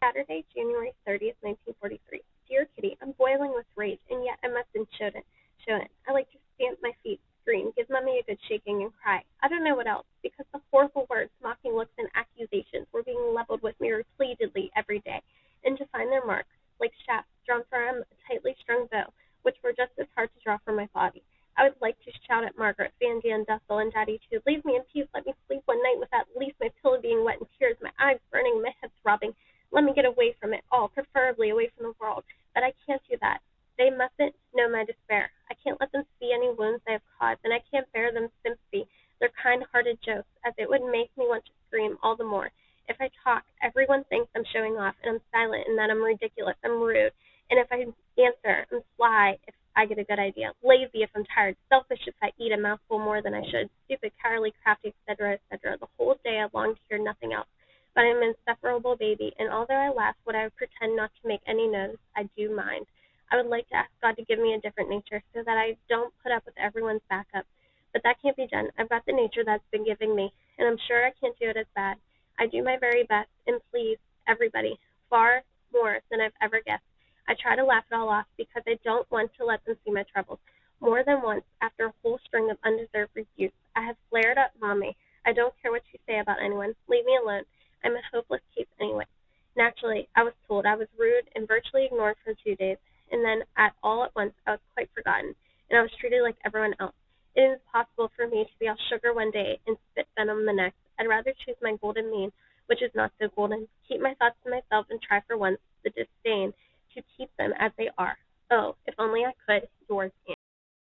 Saturday, January 30th, 1943. Dear Kitty, I'm boiling with rage, and yet I mustn't show it. I like to stamp my feet, scream, give Mummy a good shaking, and cry. I don't know what else, because the horrible words, mocking looks, and accusations were being leveled with me repeatedly every day, and to find their marks, like shafts drawn from a tightly strung bow, which were just as hard to draw from my body. I would like to shout at Margaret, Van Dan, Dussel, and Daddy too, leave me in peace, let me sleep one night without at least my pillow being wet in tears, my eyes burning, my head throbbing. Let me get away from it all, preferably away from the world. But I can't do that. They mustn't know my despair. I can't let them see any wounds I have caused, and I can't bear them sympathy, their kind-hearted jokes, as it would make me want to scream all the more. If I talk, everyone thinks I'm showing off, and I'm silent, and that I'm ridiculous, I'm rude. And if I answer, I'm sly if I get a good idea, lazy if I'm tired, selfish if I eat a mouthful more than I should, stupid, cowardly, crafty, etc., etc. The whole day I long to hear nothing else. But I'm an insufferable baby, and although I laugh when I pretend not to make any notice, I do mind. I would like to ask God to give me a different nature, so that I don't put up with everyone's backup. But that can't be done. I've got the nature that's been given me, and I'm sure I can't do it as bad. I do my very best, and please everybody, far more than I've ever guessed. I try to laugh it all off, because I don't want to let them see my troubles. More than once, after a whole string of undeserved rebukes, I have flared at Mommy. I don't care what you say about anyone. Leave me alone. I'm a hopeless case anyway. Naturally, I was told I was rude and virtually ignored for 2 days, and then all at once I was quite forgotten, and I was treated like everyone else. It is possible for me to be all sugar one day and spit venom the next. I'd rather choose my golden mean, which is not so golden, keep my thoughts to myself, and try for once the disdain to keep them as they are. Oh, if only I could, yours, Anne.